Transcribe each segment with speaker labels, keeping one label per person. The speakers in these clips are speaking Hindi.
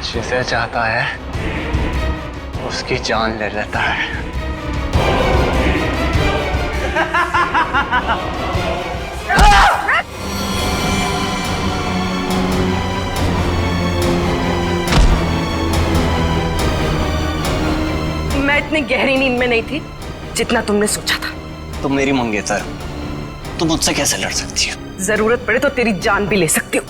Speaker 1: जिसे चाहता है उसकी जान ले लेता है।
Speaker 2: मैं इतनी गहरी नींद में नहीं थी जितना तुमने सोचा था।
Speaker 1: तुम मेरी मंगेतर, तुम मुझसे कैसे लड़ सकती हो?
Speaker 2: जरूरत पड़े तो तेरी जान भी ले सकती हो।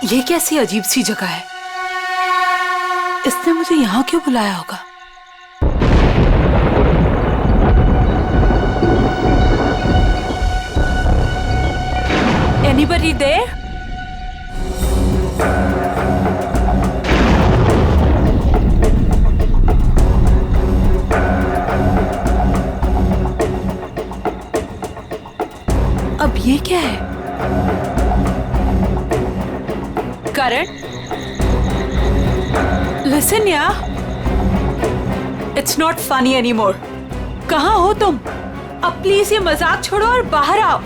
Speaker 3: ये कैसी अजीब सी जगह है? इसने मुझे यहाँ क्यों बुलाया होगा? Anybody there? अब ये क्या है? Karan, listen यार, it's not funny anymore. कहाँ हो तुम? अब प्लीज ये मजाक छोड़ो और बाहर आओ।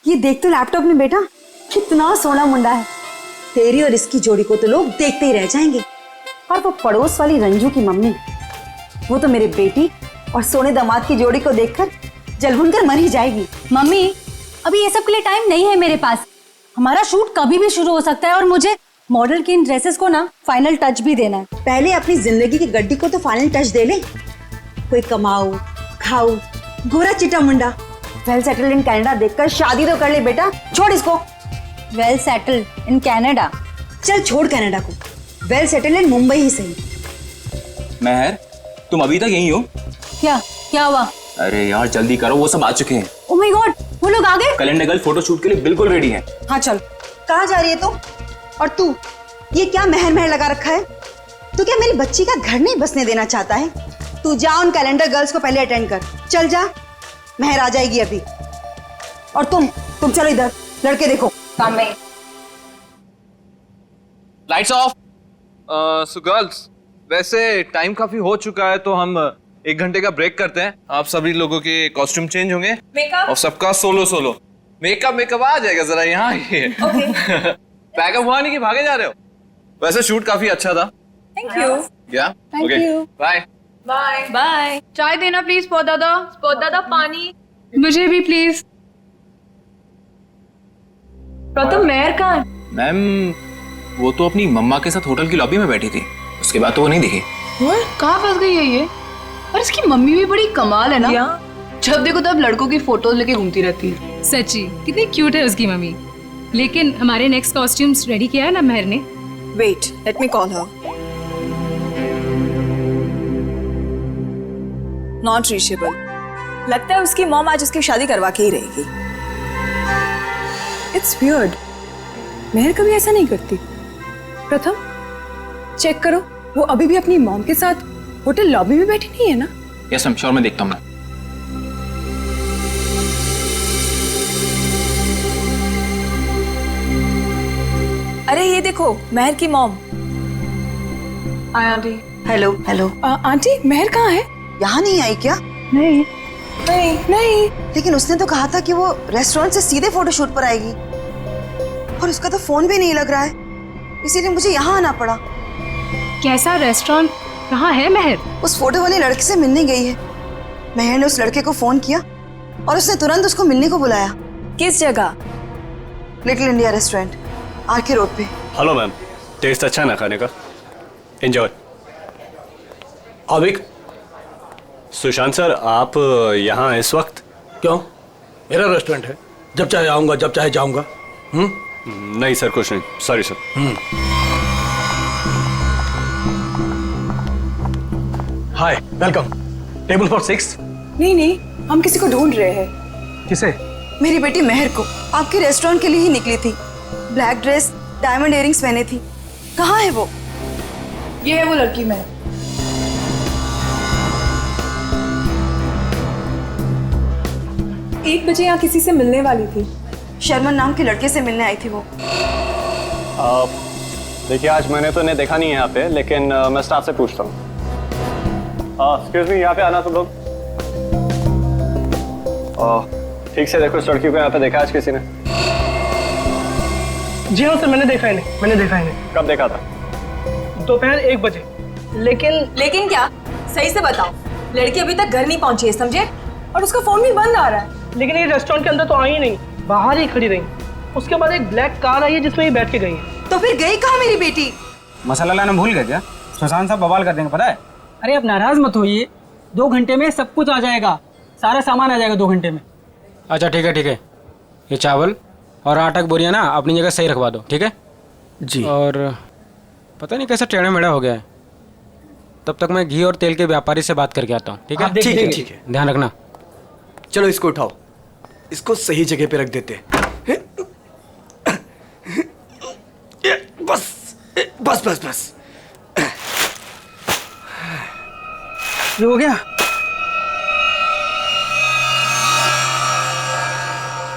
Speaker 4: ये देख तो लैपटॉप में बेटा, कितना सोना मुंडा है। तेरी और इसकी जोड़ी को तो लोग देखते ही रह जाएंगे। और वो पड़ोस वाली रंजू की मम्मी, वो तो मेरे बेटी और सोने दामाद की जोड़ी को देखकर जल कर मर ही जाएगी।
Speaker 5: मम्मी, अभी ये सब के लिए टाइम नहीं है मेरे पास। हमारा शूट कभी भी शुरू हो सकता है और मुझे मॉडल की इन ड्रेसेस को ना फाइनल टच भी देना है।
Speaker 4: पहले अपनी जिंदगी की गड्डी को तो फाइनल टच दे ले। कोई कमाऊ खाऊ गोरा चिटा मुंडा वेल सेटल्ड इन कनाडा देखकर शादी तो कर ले बेटा। छोड़ इसको।
Speaker 5: Well settled in Canada?
Speaker 4: चल छोड़ कनाडा को, वेल सेटल इन मुंबई ही सही।
Speaker 6: महर, तुम अभी तक यहीं हो?
Speaker 5: क्या क्या हुआ?
Speaker 6: अरे यार जल्दी करो, वो सब आ चुके हैं।
Speaker 5: ओ माय गॉड, वो लोग आ गए?
Speaker 6: कैलेंडर गर्ल फोटो शूट के लिए बिल्कुल रेडी है।
Speaker 4: हाँ चल। कहाँ जा रही है तू? और तू ये क्या महर महर लगा रखा है? तू क्या मेरी बच्ची का घर नहीं बसने देना चाहता है? तू जा उन कैलेंडर गर्ल्स को पहले अटेंड कर। चल जा, महर आ जाएगी अभी। और तुम चलो इधर, लड़के देखो सामने।
Speaker 1: Lights off. सो गर्ल्स, वैसे टाइम काफी हो चुका है तो हम 1 घंटे का ब्रेक करते हैं। आप सभी लोगों के कॉस्ट्यूम चेंज होंगे और सबका सोलो मेकअप आ जाएगा। जरा यहाँ आइए। पैकअप हुआ नहीं कि भागे जा रहे हो? वैसे शूट काफी अच्छा था।
Speaker 2: Thank you.
Speaker 1: या ओके, बाय
Speaker 2: बाय बाय।
Speaker 3: चाय देना प्लीज दादा पानी मुझे भी प्लीज।
Speaker 2: प्रथम मेहर कहाँ है?
Speaker 6: मैम, वो तो अपनी मम्मा के साथ होटल की लॉबी में बैठी थी, उसके बाद तो वो नहीं दिखी।
Speaker 3: कहाँ फंस गई है ये? और इसकी मम्मी भी बड़ी कमाल है ना, जब देखो तब लड़कों की फोटोज लेके घूमती रहती है।
Speaker 7: सच्ची कितनी क्यूट है उसकी मम्मी। लेकिन हमारे नेक्स्ट कॉस्ट्यूम्स रेडी किया है ना महर ने?
Speaker 2: Wait, let me call her. Not reachable. लगता है उसकी मॉम आज उसकी शादी करवा के ही रहेगी। इट्स वियर्ड, मेहर कभी ऐसा नहीं करती। प्रथम चेक करो, वो अभी भी अपनी मॉम के साथ होटल लॉबी में बैठी नहीं है ना?
Speaker 6: यस मैम, श्योर, मैं देखता हूँ।
Speaker 2: अरे ये देखो, मेहर की mom.
Speaker 3: Aunty.
Speaker 4: Hello hello.
Speaker 2: Aunty, Mehar कहाँ है?
Speaker 4: यहाँ नहीं आई क्या?
Speaker 2: नहीं नहीं नहीं।
Speaker 4: लेकिन उसने तो कहा था कि वो रेस्टोरेंट से सीधे फोटोशूट पर आएगी, और उसका तो फोन भी नहीं लग रहा है, इसीलिए मुझे यहाँ आना पड़ा।
Speaker 7: कैसा रेस्टोरेंट? कहाँ है महर?
Speaker 4: उस फोटो वाले लड़के से मिलने गई है। महर ने उस लड़के को फोन किया और उसने तुरंत उसको मिलने को बुलाया।
Speaker 2: किस जगह?
Speaker 4: Little India restaurant, RK road पे।
Speaker 8: हेलो मैम, टेस्ट अच्छा ना खाने का? एंजॉय। अभिक, सुशांत सर, आप यहाँ इस वक्त?
Speaker 9: क्यों? मेरा रेस्टोरेंट है, जब चाहे आऊंगा, जब चाहे जाऊंगा।
Speaker 8: नहीं सर, कुछ नहीं, sorry sir.
Speaker 9: Hi, welcome. Table for 6।
Speaker 2: नहीं, हम किसी को ढूंढ रहे हैं।
Speaker 9: किसे?
Speaker 4: मेरी बेटी महर को। आपके रेस्टोरेंट के लिए ही निकली थी। ब्लैक ड्रेस, डायमंड इयरिंग्स पहने थी। कहाँ है वो?
Speaker 2: ये है वो लड़की मेहर। 1 बजे यहाँ किसी से मिलने वाली थी।
Speaker 4: शर्मन नाम के लड़के से मिलने आई थी वो।
Speaker 8: देखिए, आज मैंने तो इन्हें देखा नहीं है यहाँ पे, लेकिन मैं स्टाफ से पूछता हूँ। एक्सक्यूज मी, यहाँ पे आना तुम लोग। ठीक से देखो, इस लड़की को यहाँ पे देखा आज किसी ने?
Speaker 10: जी हाँ सर, मैंने देखा इन्हें।
Speaker 8: कब देखा था?
Speaker 10: दोपहर 1 बजे।
Speaker 2: लेकिन क्या? सही से बताओ। लड़की अभी तक घर नहीं पहुंची है, समझे? और उसका फोन भी बंद आ रहा है।
Speaker 10: लेकिन ये रेस्टोरेंट के अंदर तो आई ही नहीं, बाहर ही खड़ी रही। उसके बाद एक ब्लैक कार आई है जिसमें ये बैठ के गई है।
Speaker 4: तो फिर गई कहाँ मेरी बेटी?
Speaker 11: मसाला लाना भूल गए क्या? सुशांत साहब बवाल कर देंगे, पता है?
Speaker 10: अरे आप नाराज मत होइए, 2 घंटे में सब कुछ आ जाएगा, सारा सामान आ जाएगा 2 घंटे में।
Speaker 11: अच्छा ठीक है। ये चावल और आटा की बोरियां ना अपनी जगह सही रखवा दो, ठीक है
Speaker 9: जी।
Speaker 11: और पता नहीं कैसा टेढ़ा मेढ़ा हो गया है, तब तक मैं घी और तेल के व्यापारी से बात करके आता हूँ, ठीक है?
Speaker 9: ठीक है।
Speaker 11: ध्यान रखना।
Speaker 9: चलो इसको उठाओ, इसको सही जगह पे रख देते हैं। बस।
Speaker 10: ये हो गया?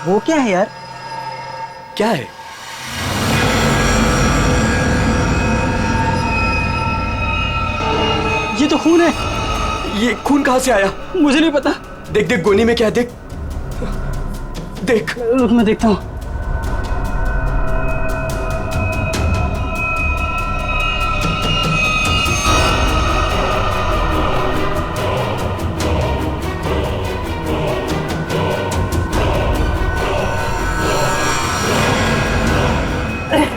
Speaker 10: वो क्या है यार?
Speaker 9: क्या है?
Speaker 10: ये तो खून है।
Speaker 9: ये खून कहाँ से आया?
Speaker 10: मुझे नहीं पता।
Speaker 9: देख गोनी में क्या है, देख।
Speaker 10: रुक, मैं देखता हूँ।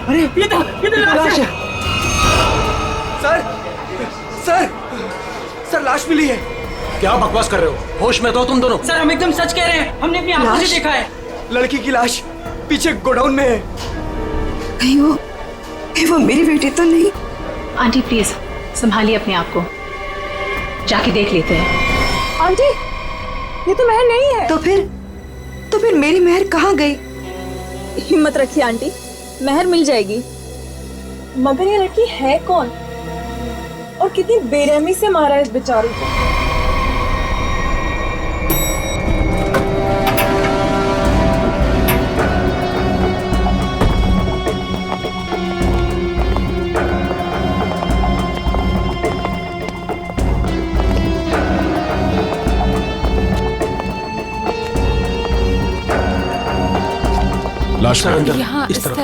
Speaker 10: अरे ये तो लाश है।
Speaker 9: सर लाश मिली है। क्या बकवास कर रहे हो? होश में तो तुम दोनों।
Speaker 10: सर हम एकदम सच कह रहे हैं, हमने अपनी आंखों से देखा है।
Speaker 9: लड़की की लाश पीछे गोडाउन में है।
Speaker 2: वो मेरी बेटी तो नहीं।
Speaker 3: आंटी प्लीज संभालिए अपने आप को, जाके देख लेते हैं।
Speaker 2: आंटी, ये तो महर नहीं है। तो फिर मेरी महर कहाँ गई? हिम्मत रखिए आंटी, महर मिल जाएगी। मगर ये लड़की है कौन और कितनी बेरहमी से मारा है इस बेचारे को।
Speaker 12: लाश
Speaker 3: यहाँ इस तरफ।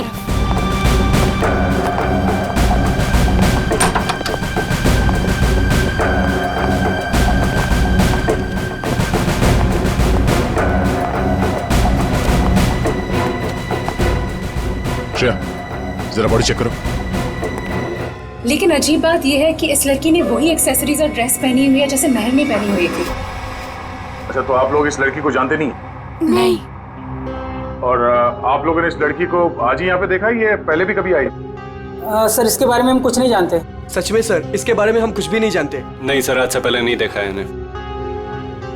Speaker 12: श्रेया, जरा बॉडी चेक करो।
Speaker 7: लेकिन अजीब बात यह है कि इस लड़की ने वही एक्सेसरीज और ड्रेस पहनी हुई है जैसे महर ने पहनी हुई थी।
Speaker 12: अच्छा, तो आप लोग इस लड़की को जानते नहीं?
Speaker 3: नहीं।
Speaker 12: और आप लोगों ने इस लड़की को आज ही यहाँ पे देखा, ये पहले भी कभी आई?
Speaker 11: सर, इसके बारे में हम कुछ नहीं जानते।
Speaker 9: सच में सर, इसके बारे में हम कुछ भी नहीं जानते।
Speaker 8: नहीं सर, आज से पहले नहीं देखा है इन्हें।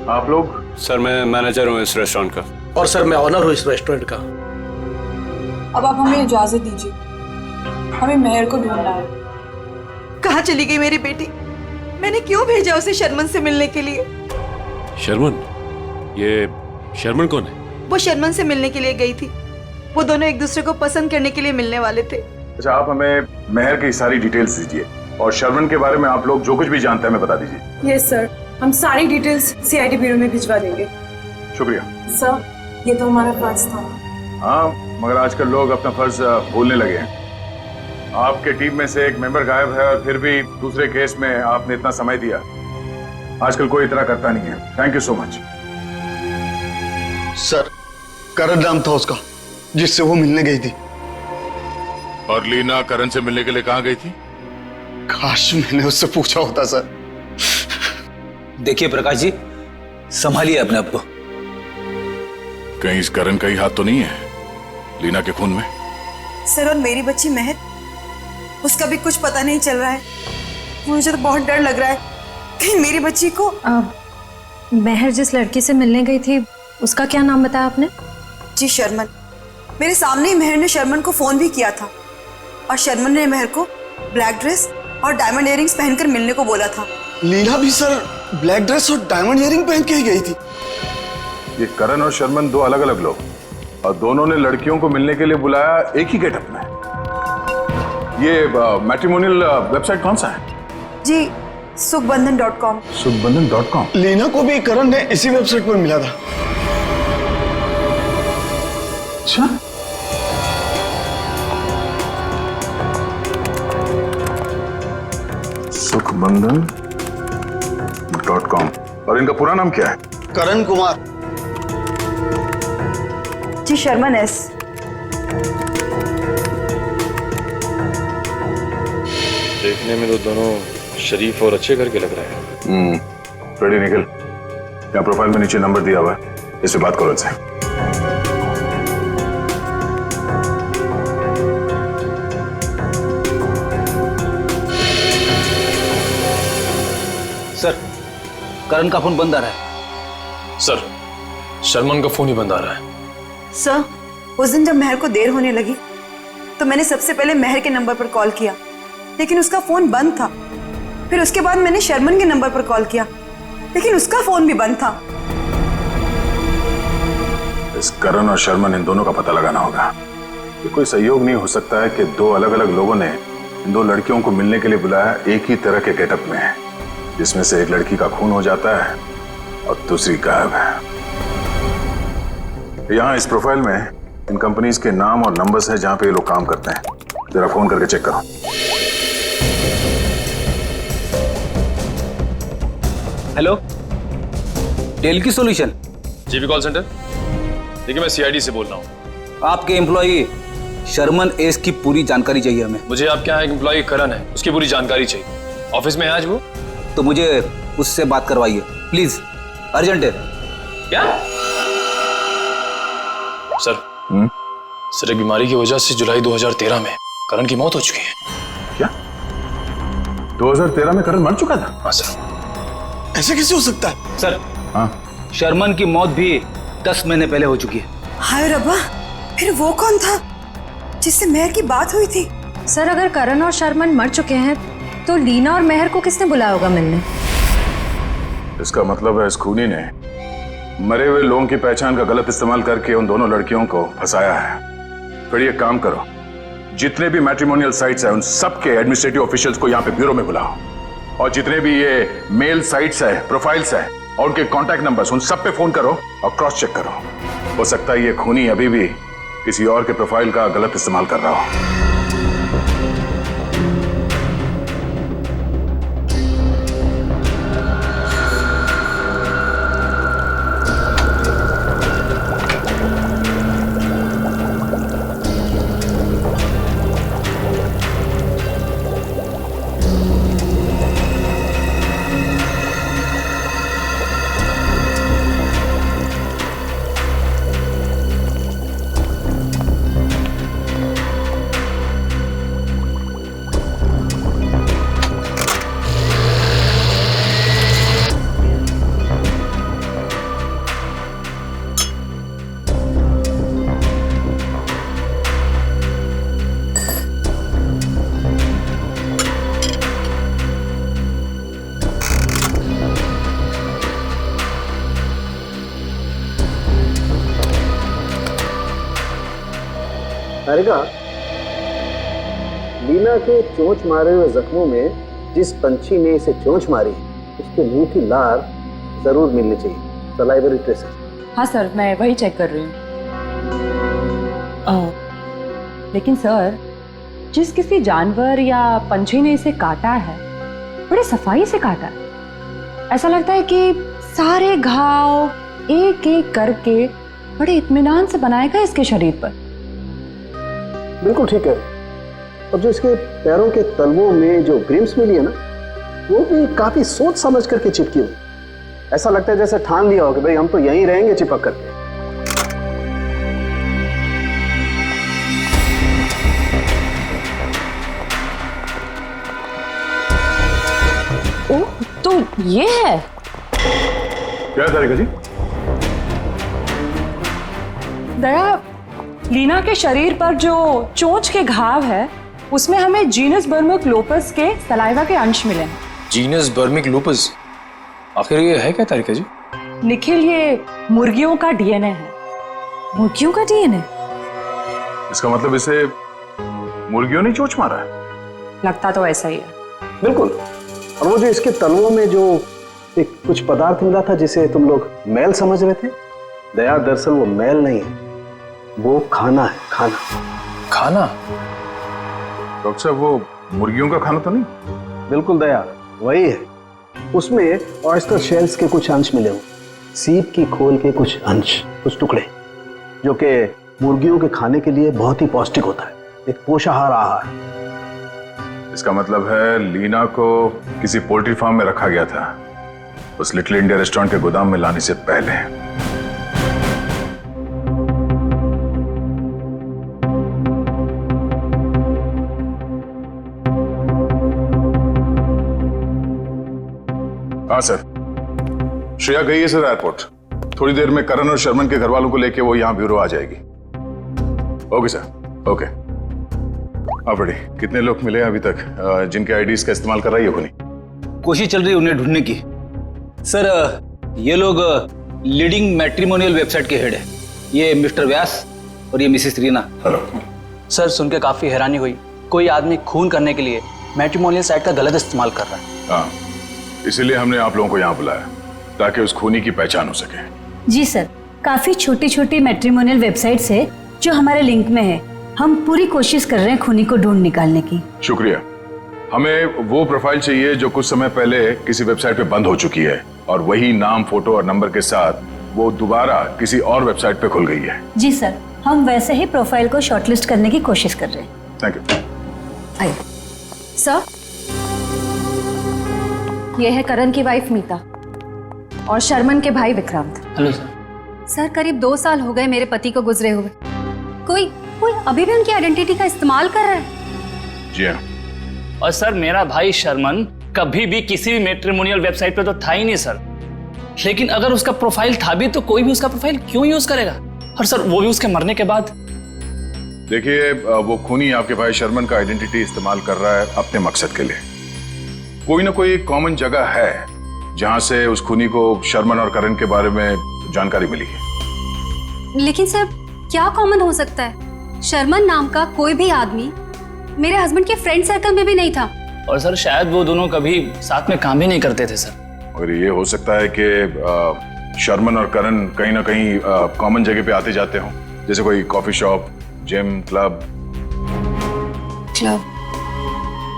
Speaker 12: आप लोग?
Speaker 8: सर मैं मैनेजर हूँ इस रेस्टोरेंट का।
Speaker 9: और सर मैं ऑनर हूँ इस रेस्टोरेंट का।
Speaker 2: अब आप हमें इजाजत दीजिए, हमें महर को ढूंढना है। कहाँ चली गई मेरी बेटी? मैंने क्यों भेजा उसे शर्मन से मिलने के लिए?
Speaker 12: शर्मन? ये शर्मन कौन है?
Speaker 2: वो शर्मन से मिलने के लिए गई थी। वो दोनों एक दूसरे को पसंद करने के लिए मिलने वाले थे।
Speaker 12: अच्छा, आप हमें महर की सारी डिटेल्स दीजिए और शर्मन के बारे में आप लोग जो कुछ भी जानते हैं हमें बता दीजिए।
Speaker 2: यस सर, हम सारी डिटेल्स सीआईडी ब्यूरो में भिजवा देंगे।
Speaker 12: शुक्रिया
Speaker 2: सर, ये तो हमारा फर्ज था।
Speaker 12: हाँ, मगर आजकल लोग अपना फर्ज भूलने लगे हैं। आपके टीम में से एक मेंबर गायब है और फिर भी दूसरे केस में आपने इतना समय दिया। आजकल कोई इतना करता नहीं है। Thank you so much.
Speaker 13: Sir, Karan नाम था उसका जिससे वो मिलने गई थी।
Speaker 12: और लीना करण से मिलने के लिए कहाँ गई थी?
Speaker 13: काश मैंने उससे पूछा होता सर।
Speaker 14: देखिए प्रकाश जी, संभालिए अपने आप को।
Speaker 12: कहीं इस करण का ही हाथ तो नहीं है लीना के खून में?
Speaker 2: सर, और मेरी बच्ची महर, उसका भी कुछ पता नहीं चल रहा है। मुझे तो बहुत डर लग रहा है कहीं मेरी बच्ची को।
Speaker 5: महर जिस लड़की से मिलने गई थी उसका क्या नाम बताया आपने?
Speaker 2: जी शर्मन। मेरे सामने ही महर ने शर्मन को फोन भी किया था और शर्मन ने महर को ब्लैक ड्रेस और डायमंड इयरिंग्स पहनकर मिलने को बोला था।
Speaker 13: लीना भी सर ब्लैक ड्रेस और डायमंड इयरिंग पहन के ही गई थी।
Speaker 12: ये करण और शर्मन दो अलग अलग लोग, और दोनों ने लड़कियों को मिलने के लिए बुलाया एक ही गेटअप में। ये मैट्रिमोनियल वेबसाइट कौन सा है?
Speaker 2: जी सुखबंधन.com।
Speaker 12: सुखबंधन.com।
Speaker 13: लीना को भी करण ने इसी वेबसाइट पर मिला था।
Speaker 12: अच्छा, सुखबंधन.com। और इनका पूरा नाम क्या है?
Speaker 13: करण कुमार।
Speaker 2: जी शर्मन एस।
Speaker 8: देखने में तो दोनों शरीफ और अच्छे घर के लग रहे हैं।
Speaker 12: रेडी निकल। यहाँ प्रोफाइल में नीचे नंबर दिया हुआ है, इससे बात करो इनसे।
Speaker 14: सर, करण का फोन बंद आ रहा है।
Speaker 8: सर, शर्मन का फोन ही बंद आ रहा है।
Speaker 2: सर, उस दिन जब महर को देर होने लगी तो मैंने सबसे पहले महर के नंबर पर कॉल किया, लेकिन उसका फोन बंद था। फिर उसके बाद मैंने शर्मन के नंबर पर कॉल किया, लेकिन उसका फोन भी बंद था।
Speaker 12: इस करण और शर्मन, इन दोनों का पता लगाना होगा। ये कोई सहयोग नहीं हो सकता है कि दो अलग अलग लोगों ने इन दो लड़कियों को मिलने के लिए बुलाया एक ही तरह के गेटअप में, जिसमें से एक लड़की का खून हो जाता है और दूसरी गायब है। यहाँ इस प्रोफाइल में इन कंपनीज के नाम और नंबर्स हैं जहां पे ये लोग काम करते हैं। जरा फोन करके चेक करो।
Speaker 14: हेलो, डेल की सॉल्यूशन।
Speaker 8: GB call centre. देखिए, मैं सीआईडी से बोल रहा हूँ।
Speaker 14: आपके एम्प्लॉई शर्मन एस की पूरी जानकारी चाहिए हमें।
Speaker 8: मुझे आपके यहाँ एक एम्प्लॉई करण है, उसकी पूरी जानकारी चाहिए। ऑफिस में है आज वो?
Speaker 14: तो मुझे उससे बात करवाइए प्लीज, अर्जेंट है।
Speaker 8: क्या सर? सर, एक बीमारी की वजह से जुलाई 2013 में
Speaker 6: करण की मौत हो चुकी है।
Speaker 12: क्या 2013 में करण मर चुका था?
Speaker 6: हाँ सर।
Speaker 13: ऐसे कैसे हो सकता है
Speaker 14: सर?
Speaker 12: हाँ,
Speaker 14: शर्मन की मौत भी 10 महीने पहले हो चुकी है।
Speaker 4: हाय रब्बा, फिर वो कौन था जिससे मेहर की बात हुई थी?
Speaker 5: सर अगर करण और शर्मन मर चुके हैं तो लीना और मेहर को किसने बुलाया होगा मिलने?
Speaker 12: इसका मतलब है इस खूनी ने मरे हुए लोगों की पहचान का गलत इस्तेमाल करके उन दोनों लड़कियों को फंसाया है। फिर ये काम करो, जितने भी मैट्रिमोनियल साइट्स हैं उन सबके एडमिनिस्ट्रेटिव ऑफिशियल्स को यहाँ पे ब्यूरो में बुलाओ, और जितने भी ये मेल साइट्स है, प्रोफाइल्स है और उनके कॉन्टैक्ट नंबर्स, उन सब पे फोन करो और क्रॉस चेक करो। हो सकता है ये खूनी अभी भी किसी और के प्रोफाइल का गलत इस्तेमाल कर रहा हो।
Speaker 15: तारिका, लीना के चोंच मारे हुए जख्मों में जिस पंछी ने इसे चोंच मारी उसके मुंह की लार जरूर मिलनी चाहिए, सलाइवरी ट्रेसेस।
Speaker 3: हाँ सर, मैं वही चेक कर रही हूँ। लेकिन सर, जिस किसी जानवर या पंछी ने इसे काटा है बड़े सफाई से काटा है। ऐसा लगता है कि सारे घाव एक एक करके बड़े इत्मीनान से बनाए गए इसके शरीर पर।
Speaker 15: बिल्कुल ठीक है। और जो इसके पैरों के तलवों में जो ग्रिम्स मिली है ना, वो भी काफी सोच समझ करके चिपकी हुई। ऐसा लगता है जैसे ठान लिया हो कि भाई हम तो यहीं रहेंगे चिपक करके।
Speaker 3: ओह, तो ये है।
Speaker 12: क्या तारिका जी?
Speaker 3: दया, लीना के शरीर पर जो चोंच के घाव है उसमें हमें जीनस बर्मिक लोपस के सलाइवा के अंश मिले हैं।
Speaker 6: जीनस बर्मिक लूपस? आखिर ये है क्या तारिका जी?
Speaker 3: निखिल, ये मुर्गियों का डीएनए है।
Speaker 5: मुर्गियों का डीएनए?
Speaker 12: इसका मतलब इसे मुर्गियों ने चोंच मारा है?
Speaker 3: लगता तो ऐसा ही है।
Speaker 15: बिल्कुल। और वो जो इसके तलवों में जो एक कुछ पदार्थ मिला था जिसे तुम लोग मैल समझ रहे थे, दया दरअसल वो मैल नहीं है, वो खाना है। खाना?
Speaker 6: खाना?
Speaker 12: डॉक्टर साहब, वो मुर्गियों का खाना तो नहीं?
Speaker 15: बिल्कुल दया, वही है। उसमें ऑयस्टर शेल्स के कुछ अंश मिले हुए, सीप की खोल के कुछ अंश, कुछ टुकड़े, जो कि मुर्गियों के खाने के लिए बहुत ही पौष्टिक होता है, एक पोषाहार आहार।
Speaker 12: इसका मतलब है लीना को किसी पोल्ट्री फार्म में रखा गया था, उस लिटिल इंडिया रेस्टोरेंट के गोदाम में लाने से पहले। हाँ सर, श्रेया गई है सर एयरपोर्ट। थोड़ी देर में करण और शर्मन के घर वालों को लेके वो यहाँ ब्यूरो आ जाएगी। Okay sir, okay. आप बड़ी कितने लोग मिले अभी तक जिनके आईडीज का इस्तेमाल कर रही है खूनी?
Speaker 14: कोशिश चल रही है उन्हें ढूंढने की। सर, ये लोग लीडिंग मैट्रिमोनियल वेबसाइट के हेड है। ये मिस्टर व्यास और ये मिसेस रीना।
Speaker 12: हेलो
Speaker 16: सर, सुन के काफी हैरानी हुई। कोई आदमी खून करने के लिए मैट्रिमोनियल साइट का गलत इस्तेमाल कर रहा है।
Speaker 12: हाँ, इसीलिए हमने आप लोगों को यहाँ बुलाया ताकि उस खूनी की पहचान हो सके।
Speaker 5: जी सर, काफी छोटी छोटी मैट्रिमोनियल वेबसाइट्स है जो हमारे लिंक में है। हम पूरी कोशिश कर रहे हैं खूनी को ढूंढ निकालने की।
Speaker 12: शुक्रिया। हमें वो प्रोफाइल चाहिए जो कुछ समय पहले किसी वेबसाइट पे बंद हो चुकी है और वही नाम, फोटो और नंबर के साथ वो दोबारा किसी और वेबसाइट पे खुल गई है।
Speaker 5: जी सर, हम वैसे ही प्रोफाइल को शॉर्टलिस्ट करने की कोशिश कर रहे हैं।
Speaker 12: Thank you.
Speaker 5: आइए सर, ये है करण की वाइफ मीता और शर्मन के भाई विक्रांत।
Speaker 16: Hello sir.
Speaker 5: सर, करीब 2 साल हो गए मेरे पति को गुजरे हुए। कोई अभी भी उनकी आइडेंटिटी का इस्तेमाल कर रहा है।
Speaker 12: जी हाँ।
Speaker 16: और सर मेरा भाई शर्मन कभी भी किसी भी मैट्रिमोनियल वेबसाइट पे तो था ही नहीं सर। लेकिन अगर उसका प्रोफाइल था भी तो कोई भी उसका प्रोफाइल क्यों यूज करेगा, और सर वो भी उसके मरने के बाद।
Speaker 12: देखिए वो खूनी आपके भाई शर्मन का आइडेंटिटी इस्तेमाल कर रहा है अपने मकसद के लिए। कोई ना कोई कॉमन जगह है जहां से उस खूनी को शर्मन और करण के बारे में जानकारी मिली है।
Speaker 5: लेकिन सर क्या कॉमन हो सकता है? शर्मन नाम का कोई भी आदमी मेरे हस्बैंड के फ्रेंड सर्कल में भी नहीं था।
Speaker 16: और सर शायद वो दोनों कभी साथ में काम भी नहीं करते थे सर।
Speaker 12: और ये हो सकता है कि शर्मन और करण कहीं ना कहीं कॉमन जगह पे आते जाते हों, जैसे कोई कॉफी शॉप, जिम, क्लब।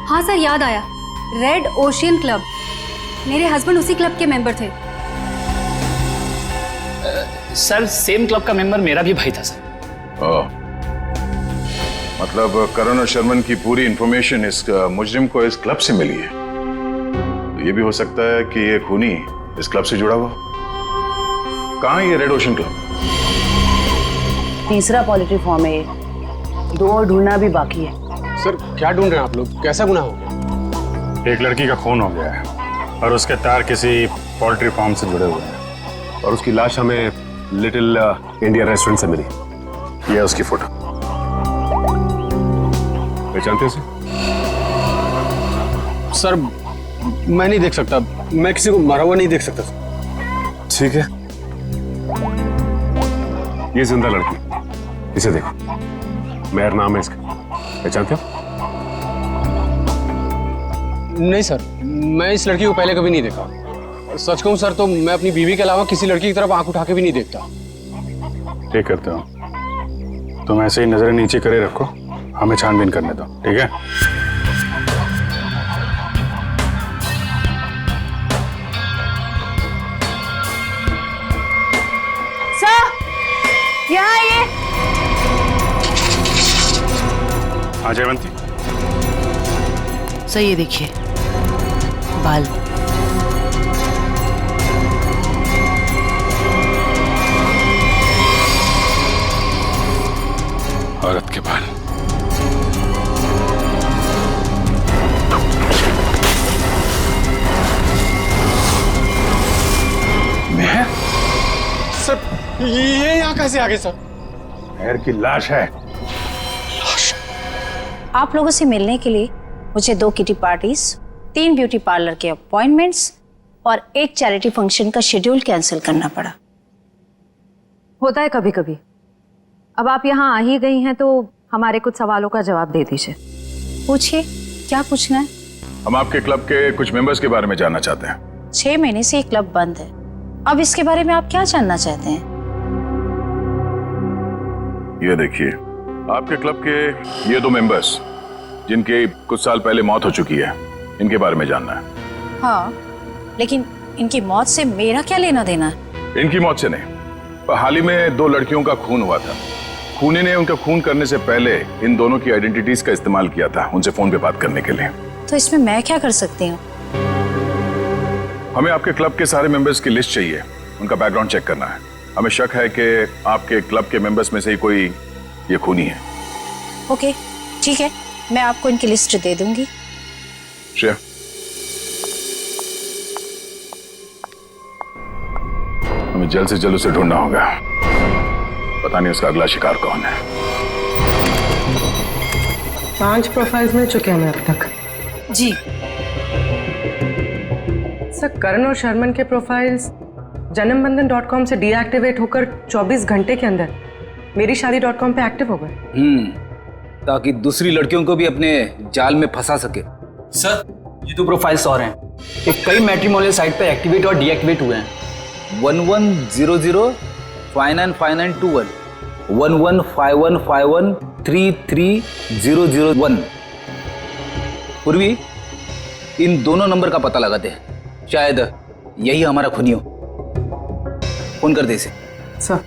Speaker 5: हाँ सर याद आया, रेड ओशियन क्लब। मेरे हस्बैंड उसी क्लब के मेंबर थे।
Speaker 16: सर सेम क्लब का मेंबर मेरा भी भाई था सर।
Speaker 12: मतलब करण और शर्मन की पूरी इंफॉर्मेशन इस मुजरिम को इस क्लब से मिली है। तो ये भी हो सकता है कि ये खूनी इस क्लब से जुड़ा हुआ। कहाँ है ये रेड ओशन क्लब?
Speaker 4: तीसरा पोल्ट्री फॉर्म है ये, 2 और ढूंढना भी बाकी है।
Speaker 9: सर क्या ढूंढ रहे हैं आप लोग? कैसा गुनाह हो गया?
Speaker 17: एक लड़की का खून हो गया है और उसके तार किसी पोल्ट्री फार्म से जुड़े हुए हैं और उसकी लाश हमें लिटिल इंडिया रेस्टोरेंट से मिली। यह उसकी फोटो। पहचानते हो
Speaker 9: सर मैं नहीं देख सकता, मैं किसी को मरा हुआ नहीं देख सकता।
Speaker 17: ठीक है, ये जिंदा लड़की, इसे देखो, मेहर नाम है इसका। पहचानते हो?
Speaker 9: नहीं सर, मैं इस लड़की को पहले कभी नहीं देखा। सच कहूं सर तो मैं अपनी बीवी के अलावा किसी लड़की की तरफ आंख उठा के भी नहीं देखता।
Speaker 17: ठीक करते हो, तुम ऐसे ही नजरें नीचे करे रखो, हमें छानबीन करने दो, ठीक है?
Speaker 4: सर यहाँ आइए।
Speaker 17: हाँ जयवंती,
Speaker 4: सर ये देखिए बाल।
Speaker 17: औरत के बाल।
Speaker 9: सर ये यहाँ कैसे आ गए सर?
Speaker 17: मेहर की लाश है।
Speaker 4: आप लोगों से मिलने के लिए मुझे 2 किटी पार्टीज, 3 ब्यूटी पार्लर के अपॉइंटमेंट्स और 1 चैरिटी फंक्शन का शेड्यूल कैंसिल करना पड़ा।
Speaker 3: होता है कभी कभी। अब आप यहाँ आ ही गई हैं तो हमारे कुछ सवालों का जवाब दे दीजिए।
Speaker 4: पूछिए, क्या पूछना है?
Speaker 12: हम आपके क्लब के कुछ मेंबर्स के बारे में जानना चाहते हैं।
Speaker 4: 6 महीने से ये क्लब बंद है, अब इसके बारे में आप क्या जानना चाहते हैं?
Speaker 12: ये देखिए, आपके क्लब के ये 2 मेंबर्स जिनके कुछ साल पहले मौत हो चुकी है, इनके बारे में जानना है।
Speaker 4: हाँ, लेकिन इनकी मौत से मेरा क्या लेना देना है?
Speaker 12: इनकी मौत से नहीं, पर हाल ही में 2 लड़कियों का खून हुआ था। खूनी ने उनका खून करने से पहले इन दोनों की आइडेंटिटीज का इस्तेमाल किया था उनसे फोन पे बात करने के लिए।
Speaker 4: तो इसमें मैं क्या कर सकती हूँ?
Speaker 12: हमें आपके क्लब के सारे मेंबर्स की लिस्ट चाहिए, उनका बैकग्राउंड चेक करना है। हमें शक है कि आपके क्लब के मेंबर्स में से ही कोई ये खूनी है।
Speaker 4: ओके, ठीक है, मैं आपको इनकी लिस्ट दे दूंगी।
Speaker 12: श्रेया, हमें जल्द से जल्द उसे ढूंढना होगा। पता नहीं उसका अगला शिकार कौन है।
Speaker 10: 5 प्रोफाइल्स मिल चुके हैं हमें अब तक।
Speaker 4: जी
Speaker 10: सर, करण और शर्मन के प्रोफाइल्स जन्मबंधन.com से डीएक्टिवेट होकर 24 घंटे के अंदर मेरीशादी.com पे एक्टिव हो गए।
Speaker 14: ताकि दूसरी लड़कियों को भी अपने जाल में फंसा सके।
Speaker 16: सर ये तो प्रोफाइल्स और हैं कि कई मैट्रिमोनियल साइट पे एक्टिवेट और डीएक्टिवेट हुए हैं।
Speaker 14: 1100 595921 115151333001। पूर्वी इन दोनों नंबर का पता लगाते हैं, शायद यही हमारा खूनी हो। फोन कर दे इसे।
Speaker 10: Sir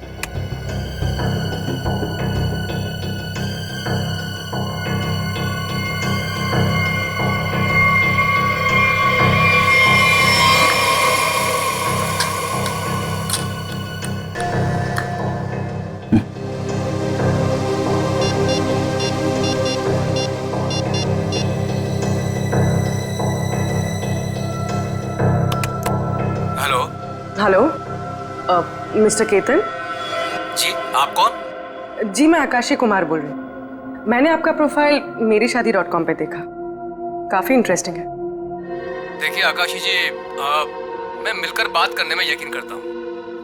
Speaker 10: hello mister Ketan.
Speaker 11: जी आप कौन?
Speaker 10: जी मैं आकाशी कुमार बोल रही हूँ। मैंने आपका प्रोफाइल मेरीशादी.com पे देखा, काफी इंटरेस्टिंग है।
Speaker 11: देखिए आकाशी जी, मैं मिलकर बात करने में यकीन करता हूँ,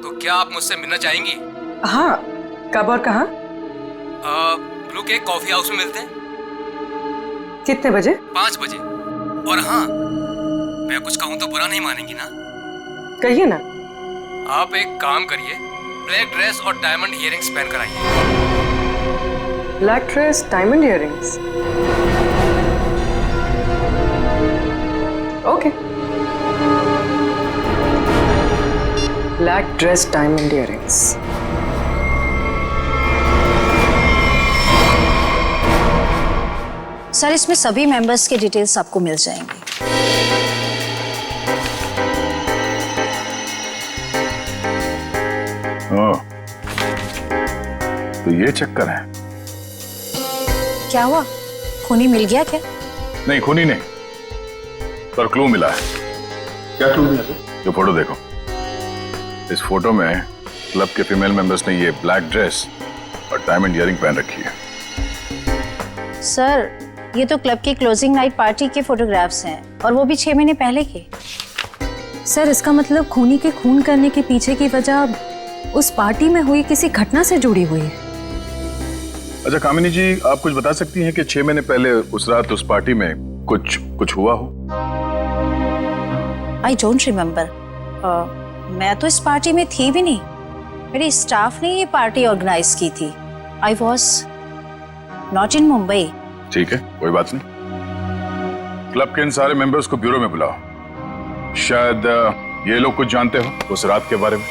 Speaker 11: तो क्या आप मुझसे मिलना चाहेंगी?
Speaker 10: हाँ, कब और कहाँ?
Speaker 11: ब्लू केक कॉफी हाउस में मिलते हैं।
Speaker 10: कितने बजे?
Speaker 11: 5 बजे। और हाँ, मैं कुछ कहूँ तो बुरा नहीं मानेंगी ना?
Speaker 10: कहिए ना।
Speaker 11: आप एक काम करिए, ब्लैक ड्रेस और डायमंड इयररिंग्स पहन कर आइए।
Speaker 10: Black dress, diamond earrings. Okay. Black dress, diamond earrings.
Speaker 5: Sir इसमें सभी मेंबर्स के डिटेल्स आपको मिल जाएंगे।
Speaker 12: तो ये चक्कर है।
Speaker 5: क्या हुआ, खूनी मिल गया क्या?
Speaker 12: नहीं, खूनी नहीं, पर क्लू मिला है। क्या क्लू मिला सर? जो फोटो देखो, इस फोटो में क्लब के फीमेल मेंबर्स ने ये ब्लैक ड्रेस और डायमंड इयररिंग पहन रखी है।
Speaker 5: सर ये तो क्लब की क्लोजिंग नाइट पार्टी के फोटोग्राफ्स हैं, और वो भी 6 महीने पहले के। सर इसका मतलब खूनी के खून करने के पीछे की वजह उस पार्टी में हुई किसी घटना से जुड़ी हुई है।
Speaker 12: अच्छा कामिनी जी, आप कुछ बता सकती हैं कि 6 महीने पहले उस रात उस पार्टी में कुछ हुआ हो?
Speaker 5: I don't remember. मैं तो इस पार्टी में थी भी नहीं, मेरे स्टाफ ने ये पार्टी ऑर्गेनाइज की थी। I was not in Mumbai.
Speaker 12: ठीक है, कोई बात नहीं। क्लब के इन सारे मेंबर्स को ब्यूरो में बुलाओ। शायद ये लोग कुछ जानते हो उस रात के बारे में।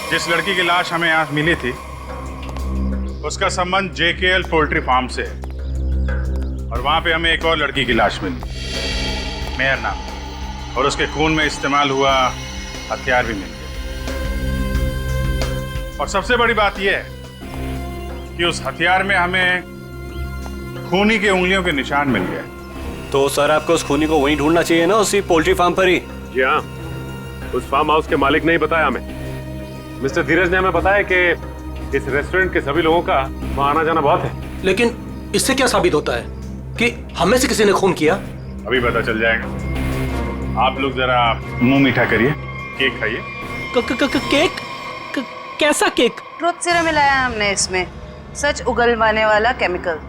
Speaker 17: जिस लड़की की लाश हमें यहाँ मिली थी, उसका संबंध जेकेएल पोल्ट्री फार्म से है, और वहां पे हमें एक और लड़की की लाश मिली, मेहर नाम, और उसके खून में इस्तेमाल हुआ हथियार भी मिल गया। और सबसे बड़ी बात यह है कि उस हथियार में हमें खूनी के उंगलियों के निशान मिल गए।
Speaker 8: तो सर आपको उस खूनी को वहीं ढूंढना चाहिए ना, उसी पोल्ट्री फार्म पर ही।
Speaker 17: जी हाँ, उस फार्म हाउस के मालिक ने ही बताया हमें। मिस्टर धीरज ने हमें बताया कि इस रेस्टोरेंट के सभी लोगों का वहाँ आना जाना बहुत है।
Speaker 13: लेकिन इससे क्या साबित होता है कि हमें से किसी ने खून किया?
Speaker 17: अभी पता चल जाएगा। आप लोग जरा मुंह मीठा करिए, केक खाइए।
Speaker 13: केक? कैसा केक?
Speaker 4: ट्रुथ सीरम मिलाया हमने इसमें, सच उगलवाने वाला केमिकल।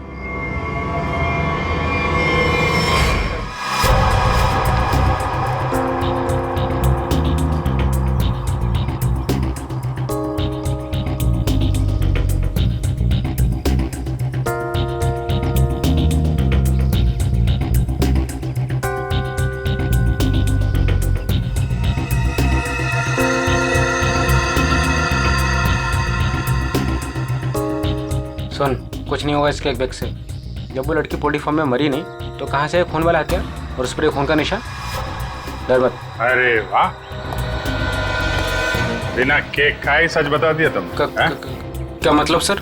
Speaker 11: सुन, कुछ नहीं होगा इस केक बैग से। जब वो लड़की पोल्ट्री फार्म में मरी नहीं, तो कहाँ से खून वाला हथियार और उस पर खून का निशान? डर मत।
Speaker 17: अरे वाह, बिना केक खाए सच बता दिया तुम।
Speaker 11: क्या मतलब सर?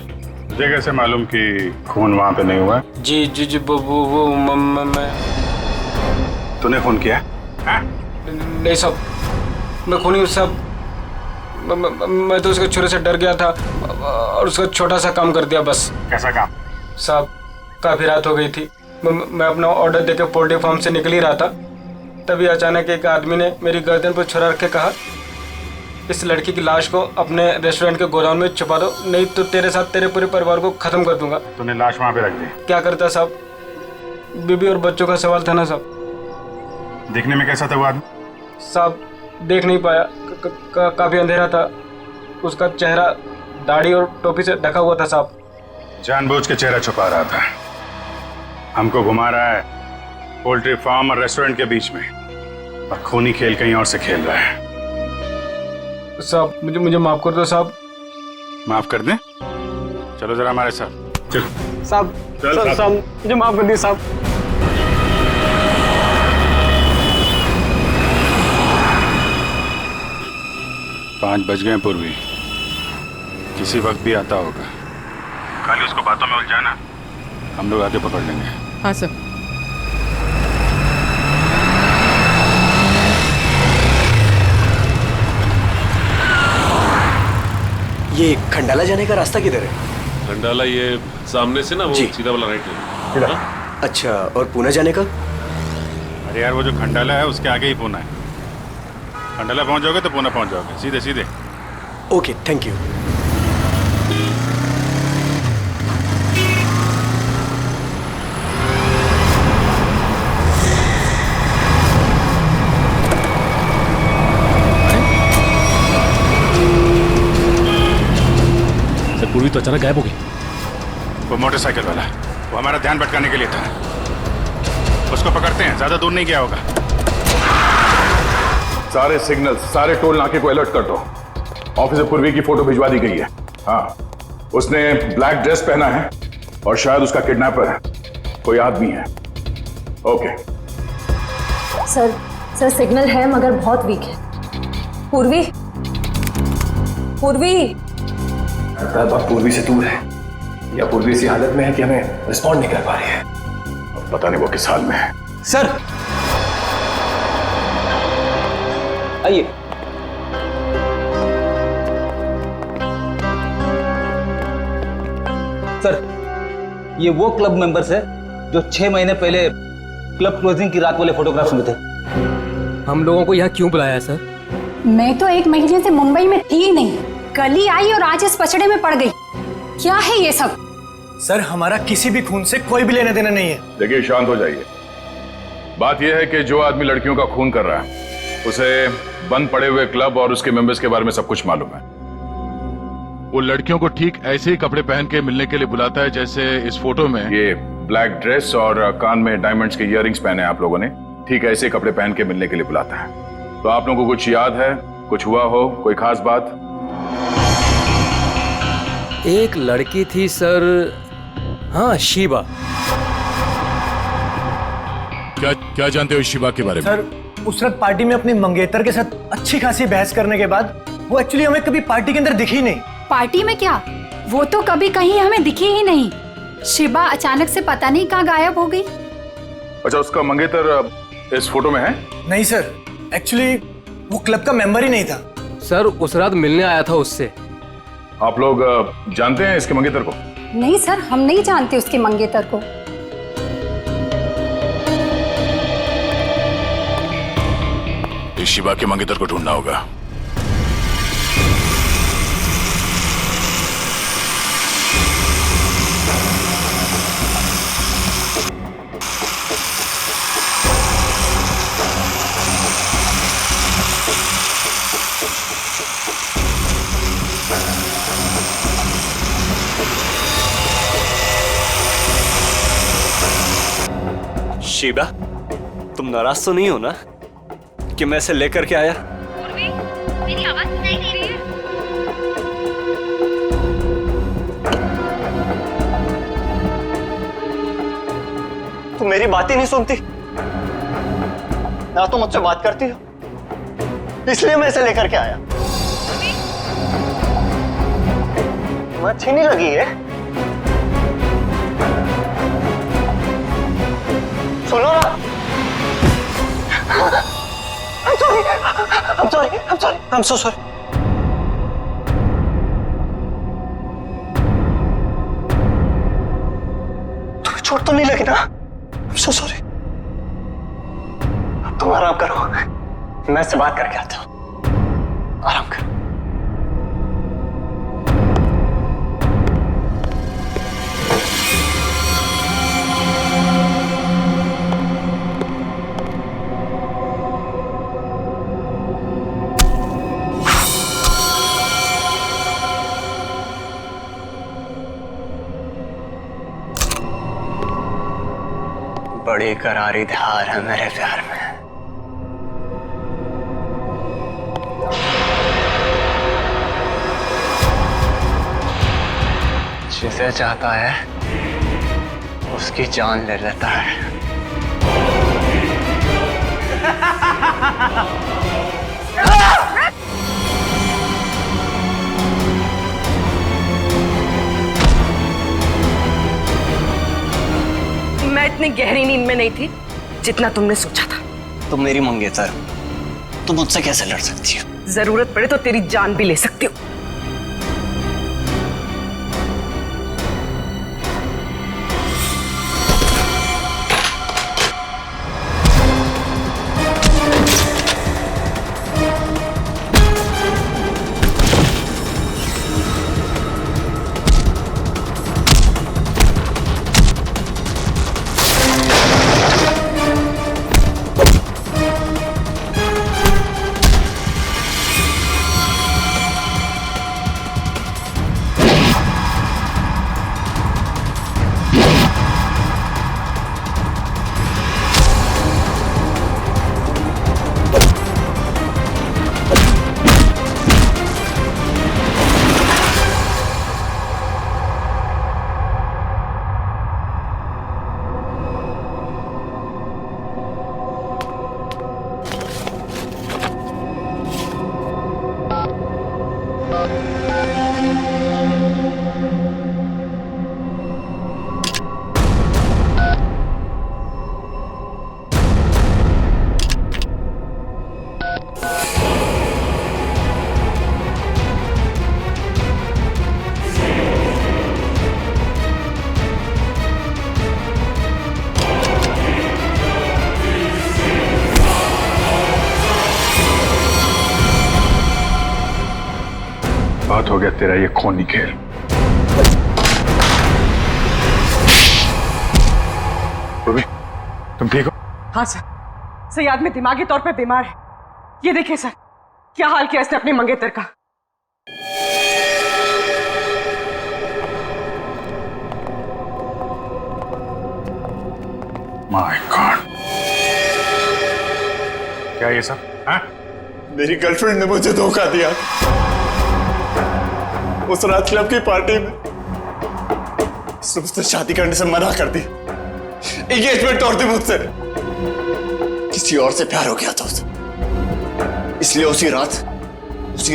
Speaker 17: मुझे कैसे मालूम कि खून वहां पे नहीं हुआ?
Speaker 11: जी जी जी, वो मैं।
Speaker 17: तूने खून किया?
Speaker 11: नहीं साहब, मैं खूनी हूँ साहब। मैं तो उसके छुरे से डर गया था और उसका छोटा सा काम कर दिया बस।
Speaker 17: कैसा काम?
Speaker 11: साहब काफी रात हो गई थी, मैं अपना ऑर्डर देके पोल्ट्री फार्म से निकल ही रहा था, तभी अचानक एक आदमी ने मेरी गर्दन पर छुरा रख के कहा, इस लड़की की लाश को अपने रेस्टोरेंट के गोदाम में छुपा दो, नहीं तो तेरे साथ तेरे पूरे परिवार को खत्म कर दूंगा।
Speaker 17: तूने लाश वहां पे रख दी?
Speaker 11: क्या करता साहब, बीबी और बच्चों का सवाल था ना साहब।
Speaker 17: देखने में कैसा था वो आदमी?
Speaker 11: साहब देख नहीं पाया, काफी अंधेरा था, उसका चेहरा दाढ़ी और टोपी से ढका हुआ था साहब।
Speaker 17: जानबूझ के चेहरा छुपा रहा था, हमको घुमा रहा है पोल्ट्री फार्म और रेस्टोरेंट के बीच में, और खूनी खेल कहीं और से खेल रहा है।
Speaker 11: साहब मुझे माफ कर दो साहब।
Speaker 17: माफ कर दें? चलो जरा हमारे साथ। चल
Speaker 9: साहब, साहब मुझे माफ कर दिए साहब।
Speaker 17: पाँच बज गए पूर्वी, किसी वक्त भी आता होगा। खाली उसको बातों में उलझाना, हम लोग आके पकड़ लेंगे।
Speaker 10: हाँ सर।
Speaker 13: ये खंडाला जाने का रास्ता किधर है?
Speaker 18: खंडाला ये सामने से ना, वो सीधा वाला राइट है।
Speaker 13: अच्छा, और पूना जाने का?
Speaker 17: अरे यार वो जो खंडाला है उसके आगे ही पूना है। खंडाला पहुंच जाओगे तो पूना पहुंच जाओगे, सीधे सीधे।
Speaker 13: Okay, thank you.
Speaker 18: सर पूर्वी तो अचानक गायब हो गई।
Speaker 17: वो मोटरसाइकिल वाला, वो हमारा ध्यान भटकाने के लिए था। उसको पकड़ते हैं, ज्यादा दूर नहीं गया होगा।
Speaker 12: सारे सिग्नल, सारे टोल नाके को अलर्ट कर दो। ऑफिसर पूर्वी की फोटो भिजवा दी गई है। हाँ, उसने ब्लैक ड्रेस पहना है और शायद उसका किडनैपर कोई आदमी है। ओके
Speaker 2: सर सिग्नल है मगर बहुत वीक है। पूर्वी
Speaker 13: लगता है बात पूर्वी से दूर है या पूर्वी इसी हालत में है कि हमें रिस्पॉन्ड नहीं कर पा रही है।
Speaker 12: अब पता नहीं वो किस हाल में है।
Speaker 14: सर आइए। सर ये वो क्लब मेंबर्स है जो 6 महीने पहले क्लब क्लोजिंग की रात वाले फोटोग्राफ्स में थे।
Speaker 9: हम लोगों को यहाँ क्यों बुलाया है सर?
Speaker 5: मैं तो 1 महीने से मुंबई में थी ही नहीं, कल ही आई और आज इस पचड़े में पड़ गई। क्या है ये सब?
Speaker 13: सर हमारा किसी भी खून से कोई भी लेना देना नहीं है।
Speaker 12: देखिए शांत हो जाइए। बात यह है कि जो आदमी लड़कियों का खून कर रहा है उसे बंद पड़े हुए क्लब और उसके मेंबर्स के बारे में सब कुछ मालूम है।
Speaker 17: वो लड़कियों को ठीक ऐसे ही कपड़े पहन के मिलने के लिए बुलाता है जैसे इस फोटो में।
Speaker 12: ये ब्लैक ड्रेस और कान में डायमंड्स के इयररिंग्स पहने आप लोगों ने, ठीक ऐसे कपड़े पहन के मिलने के लिए बुलाता है। तो आप लोगों को कुछ याद है, कुछ हुआ हो, कोई खास बात?
Speaker 9: एक लड़की थी सर, हाँ शिवा।
Speaker 17: क्या जानते हो शिवा के बारे में?
Speaker 13: सर उस रात पार्टी में अपनी मंगेतर के साथ अच्छी खासी बहस करने के बाद वो एक्चुअली हमें कभी पार्टी के अंदर दिखी नहीं।
Speaker 5: पार्टी में क्या, वो तो कभी कहीं हमें दिखी ही नहीं। शिवा अचानक से पता नहीं कहाँ गायब हो गई।
Speaker 12: अच्छा, उसका मंगेतर इस फोटो में है?
Speaker 13: नहीं सर, एक्चुअली वो क्लब का मेंबर ही नहीं था।
Speaker 9: सर उस रात मिलने आया था उससे।
Speaker 12: आप लोग जानते हैं इसके मंगेतर को?
Speaker 5: नहीं सर, हम नहीं जानते उसके मंगेतर को।
Speaker 17: इस शिवा के मंगेतर को ढूंढना होगा।
Speaker 13: शिवा, तुम नाराज तो नहीं हो ना कि मैं इसे लेकर के आया?
Speaker 5: मेरी आवाज सुनाई दे रही है?
Speaker 13: तुम मेरी बात ही नहीं सुनती ना, तो मुझसे बात करती हो, इसलिए मैं इसे लेकर के आया। तुम्हें अच्छी नहीं लगी है? सुनो ना। I'm so sorry. तुम्हें चोट तो नहीं लगी ना? I'm so sorry. अब तुम आराम करो, मैं इससे बात करके आता हूँ। आराम करो। बड़ी करारी धार है मेरे प्यार में। जिसे चाहता है उसकी जान ले लेता है।
Speaker 10: मैं इतनी गहरी नींद में नहीं थी जितना तुमने सोचा था।
Speaker 13: तुम मेरी मंगेतर, तुम मुझसे कैसे लड़ सकती हो?
Speaker 10: जरूरत पड़े तो तेरी जान भी ले सकती हो।
Speaker 12: साथ हो गया तेरा ये खूनी खेल। रूबी, तुम ठीक हो?
Speaker 10: हाँ सर, सही आदमी दिमागी तौर पे बीमार है। ये देखिए सर, क्या हाल किया इसने अपने मंगेतर का।
Speaker 12: माय गॉड, क्या ये सब? हाँ?
Speaker 19: मेरी गर्लफ्रेंड ने मुझे धोखा दिया उस रात क्लब की पार्टी में। उसने मुझसे शादी करने से मना कर दी, एंगेजमेंट तोड़ दी मुझसे। किसी और से प्यार हो गया था उसे, इसलिए उसी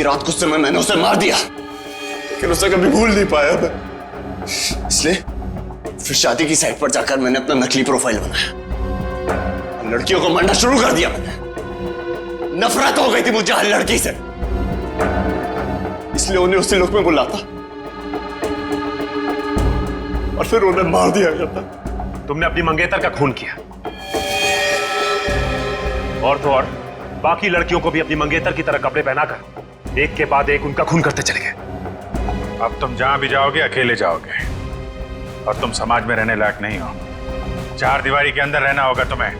Speaker 19: रात गुस्से में मैंने उसे मार दिया, लेकिन उसे कभी भूल नहीं पाया मैं। इसलिए फिर शादी की साइट पर जाकर मैंने अपना नकली प्रोफाइल बनाया, लड़कियों को मारना शुरू कर दिया मैंने। नफरत हो गई थी मुझे हर लड़की से, इसलिए उन्हें उसी लोक में बुलाता और फिर उन्हें मार दिया करता।
Speaker 20: तुमने अपनी मंगेतर का खून किया, और तो और बाकी लड़कियों को भी अपनी मंगेतर की तरह कपड़े पहनाकर एक के बाद एक उनका खून करते चले गए।
Speaker 12: अब तुम जहां भी जाओगे अकेले जाओगे, और तुम समाज में रहने लायक नहीं हो। चार दीवारी के अंदर रहना होगा तुम्हें।